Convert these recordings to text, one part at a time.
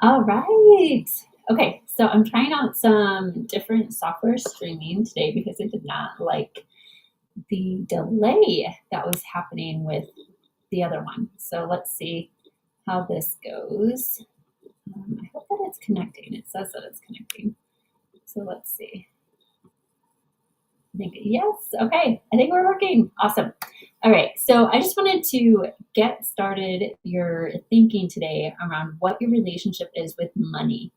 All right. Okay, so I'm trying out some different software streaming today because I did not like the delay that was happening with the other one. So let's see how this goes. I hope that it's connecting. It says that it's connecting. So let's see. I think, yes, okay. I think we're working. Awesome. All right, so I just wanted to get started your thinking today around what your relationship is with money.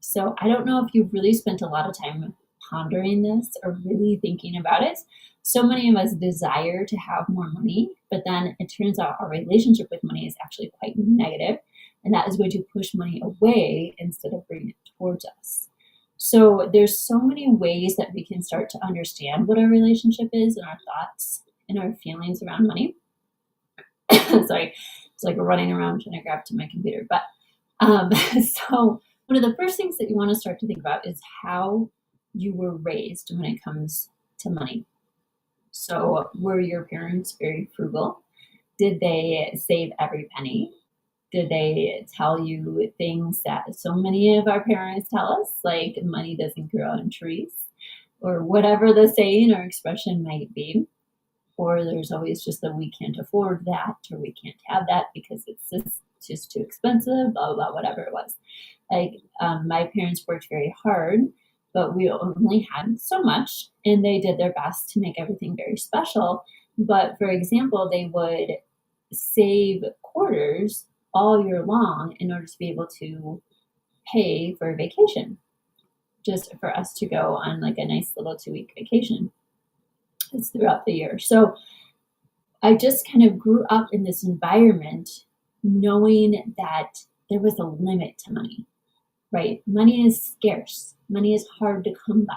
So I don't know if you've really spent a lot of time pondering this or really thinking about it. So many of us desire to have more money, but then it turns out our relationship with money is actually quite negative, and that is going to push money away instead of bringing it towards us. So there's so many ways that we can start to understand what our relationship is and our thoughts and our feelings around money. Sorry, it's like running around trying to grab to my computer. But so one of the first things that you want to start to think about is how you were raised when it comes to money. So were your parents very frugal? Did they save every penny? Did they tell you things that so many of our parents tell us, like money doesn't grow on trees, or whatever the saying or expression might be? Or there's always just that we can't afford that, or we can't have that because it's just too expensive, blah, blah, blah, whatever it was. My parents worked very hard, but we only had so much, and they did their best to make everything very special. But for example, they would save quarters all year long in order to be able to pay for a vacation, just for us to go on like a nice little 2 week vacation. It's throughout the year. So I just kind of grew up in this environment knowing that there was a limit to money, right? Money is scarce, money is hard to come by.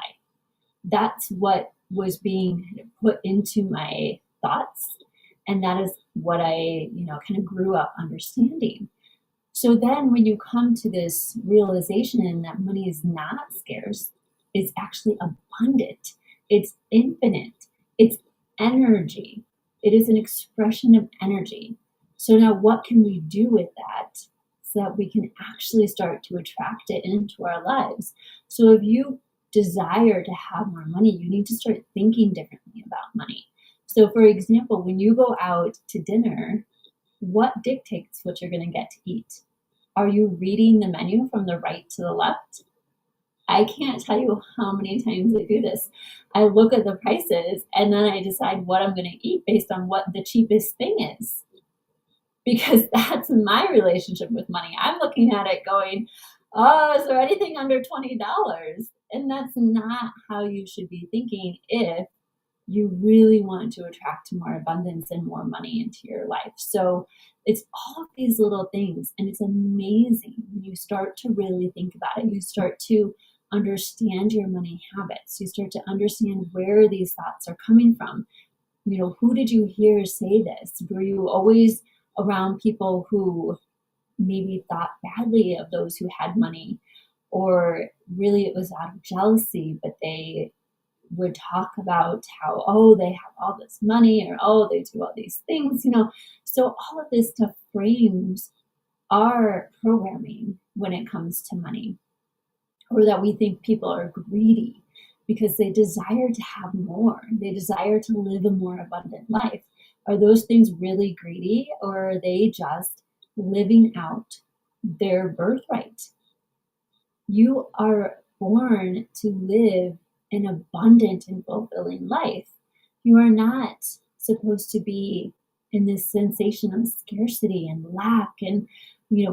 That's what was being put into my thoughts. And that is what I kind of grew up understanding. So then when you come to this realization that money is not scarce, it's actually abundant, it's infinite, it's energy, it is an expression of energy. So now what can we do with that so that we can actually start to attract it into our lives? So if you desire to have more money, you need to start thinking differently about money. So for example, when you go out to dinner, what dictates what you're going to get to eat? Are you reading the menu from the right to the left? I can't tell you how many times I do this. I look at the prices and then I decide what I'm going to eat based on what the cheapest thing is. Because that's my relationship with money. I'm looking at it going, oh, is there anything under $20? And that's not how you should be thinking if you really want to attract more abundance and more money into your life. So it's all of these little things, and it's amazing when you start to really think about it. You start to understand your money habits. You start to understand where these thoughts are coming from. Who did you hear say this? Were you always around people who maybe thought badly of those who had money? Or really it was out of jealousy, but they would talk about how, oh, they have all this money, or oh, they do all these things. So all of this stuff frames our programming when it comes to money, or that we think people are greedy because they desire to have more, they desire to live a more abundant life. Are those things really greedy, or are they just living out their birthright? You are born to live an abundant and fulfilling life. You are not supposed to be in this sensation of scarcity and lack and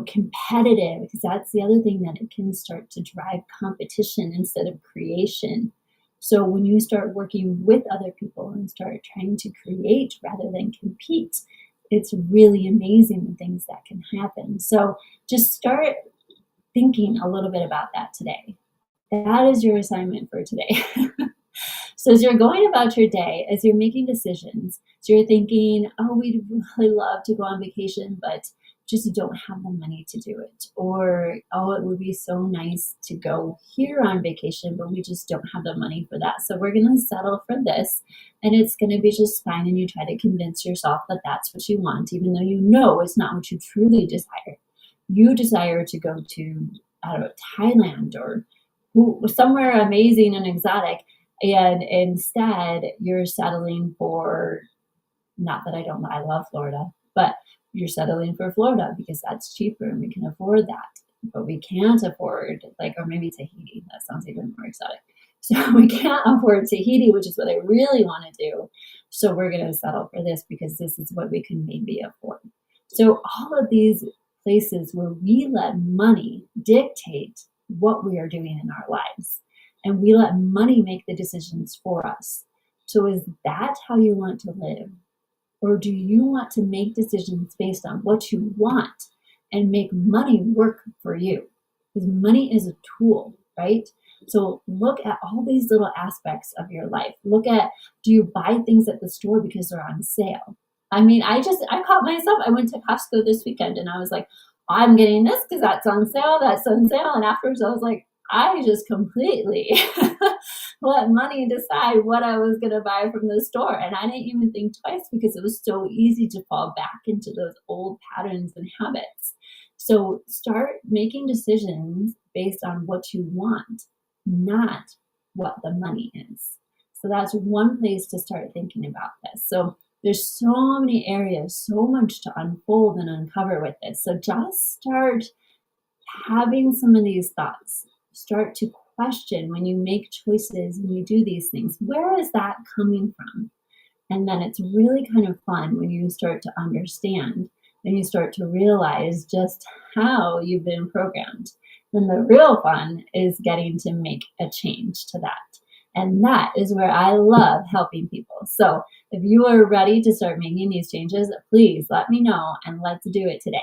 competitive, because that's the other thing, that it can start to drive competition instead of creation. So when you start working with other people and start trying to create rather than compete, it's really amazing the things that can happen. So just start thinking a little bit about that today. That is your assignment for today. So as you're going about your day, as you're making decisions, so you're thinking, oh, we'd really love to go on vacation, but just don't have the money to do it. Or, oh, it would be so nice to go here on vacation, but we just don't have the money for that. So we're going to settle for this, and it's going to be just fine. And you try to convince yourself that that's what you want, even though you know it's not what you truly desire. you desire to go to, I don't know, Thailand or somewhere amazing and exotic, and instead you're settling for, not that I love Florida, but you're settling for Florida because that's cheaper and we can afford that. But we can't afford, like, or maybe Tahiti. That sounds even more exotic. So we can't afford Tahiti, which is what I really want to do. So we're going to settle for this because this is what we can maybe afford. So all of these places where we let money dictate what we are doing in our lives, and we let money make the decisions for us. So is that how you want to live? Or do you want to make decisions based on what you want and make money work for you? Because money is a tool, right? So look at all these little aspects of your life. Look at, do you buy things at the store because they're on sale? I mean, I caught myself. I went to Costco this weekend and I was like, I'm getting this because that's on sale, that's on sale. And afterwards I was like, I just completely let money decide what I was going to buy from the store. And I didn't even think twice because it was so easy to fall back into those old patterns and habits. So start making decisions based on what you want, not what the money is. So that's one place to start thinking about this. So there's so many areas, so much to unfold and uncover with this. So just start having some of these thoughts. Start to question when you make choices and you do these things, where is that coming from? And then it's really kind of fun when you start to understand and you start to realize just how you've been programmed. Then the real fun is getting to make a change to that. And that is where I love helping people. So if you are ready to start making these changes, please let me know and let's do it today.